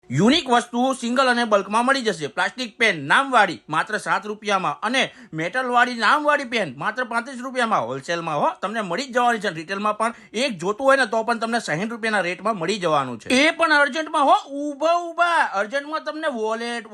Unique વસ્તુ single અને બલ્કમાં મળી જશે. પ્લાસ્ટિક પેન નામવાળી માત્ર 7 રૂપિયામાં અને મેટલવાળી નામવાળી પેન માત્ર 35 રૂપિયામાં હોલસેલમાં તમને મળી જ જવાની છે. રિટેલમાં પણ એક જોતું હોય ને તો પણ તમને 60 રૂપિયાના રેટમાં મળી જવાનું છે. એ પણ અર્જન્ટમાં ઊભા અર્જન્ટમાં તમને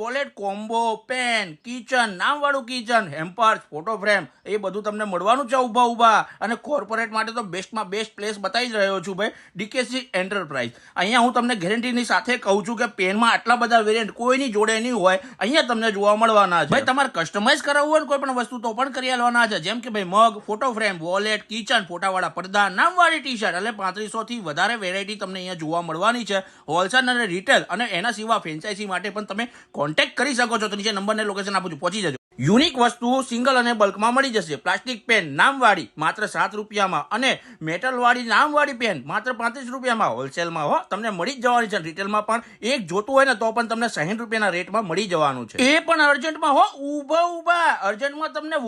વોલેટ કોમ્બો, પેન, કિચન નામવાળું કિચન, હેમ્પર્સ, ફોટો ફ્રેમ એ બધું તમને મળવાનું છે ઊભા. અને કોર્પોરેટ માટે તો બેસ્ટમાં બેસ્ટ પ્લેસ બતાવી જ રહ્યો છું ભાઈ, ડીકેસી એન્ટરપ્રાઇઝ. અહીંયા હું તમને ગેરંટીની સાથે કહું છું કે પેનમાં આટલા બધા વેરિયન્ટ કોઈની જોડે નહીં હોય, અહીંયા તમને જોવા મળવાના છે. ભાઈ તમારે કસ્ટમાઇઝ કરાવવું હોય ને કોઈ પણ વસ્તુ તો પણ કરી આલવાના છે. જેમ કે ભાઈ મગ, ફોટો ફ્રેમ, વોલેટ, કિચન, ફોટાવાળા પડદા, નામવાળી ટી શર્ટ, એટલે 3500 થી વધારે વેરાયટી તમને અહીંયા જોવા મળવાની છે. હોલસેલ અને રિટેલ અને એના સિવાય ફ્રેન્ચાઇઝી માટે પણ તમે કોન્ટેક્ટ કરી શકો છો. તો નીચે નંબર ને લોકેશન આપું છું, પહોંચી જજો. યુનિક વસ્તુ સિંગલ અને બલ્કમાં મળી જશે. પ્લાસ્ટિક પેન નામવાળી માત્ર 7 રૂપિયામાં અને મેટલવાળી નામવાળી પેન માત્ર 35 રૂપિયામાં હોલસેલમાં તમને મળી જ જવાની છે. રિટેલમાં પણ એક જોતું હોય ને તો પણ તમને 60 રૂપિયાના રેટમાં મળી જવાનું છે. એ પણ અર્જન્ટમાં ઊભા અર્જન્ટમાં તમને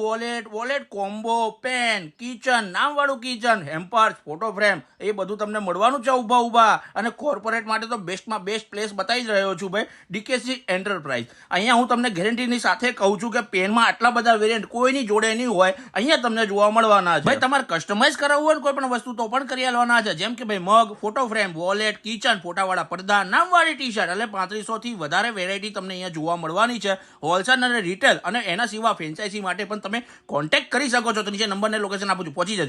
વોલેટ કોમ્બો, પેન, કિચન નામવાળું કિચન, હેમ્પર્સ, ફોટો ફ્રેમ એ બધું તમને મળવાનું છે ઊભા. અને કોર્પોરેટ માટે તો બેસ્ટમાં બેસ્ટ પ્લેસ બતાવી જ રહ્યો છું ભાઈ, ડીકેસી એન્ટરપ્રાઇઝ. અહીંયા હું તમને ગેરંટીની સાથે કહું છું કે પેનમાં આટલા બધા વેરિયન્ટ કોઈની જોડે નહીં હોય, અહીંયા તમને જોવા મળવાના છે. ભાઈ તમારે કસ્ટમાઇઝ કરાવવું હોય ને કોઈ પણ વસ્તુ તો પણ કરી આલવાના છે. જેમ કે ભાઈ મગ, ફોટો ફ્રેમ, વોલેટ, કિચન, ફોટાવાળા પડદા, નામવાળી ટી શર્ટ, એટલે 3500 થી વધારે વેરાયટી તમને અહીંયા જોવા મળવાની છે. હોલસેલ અને રિટેલ અને એના સિવાય ફ્રેન્ચાઇઝી માટે પણ તમે કોન્ટેક્ટ કરી શકો છો. તો નીચે નંબર ને લોકેશન આપું છું, પહોંચી જજો.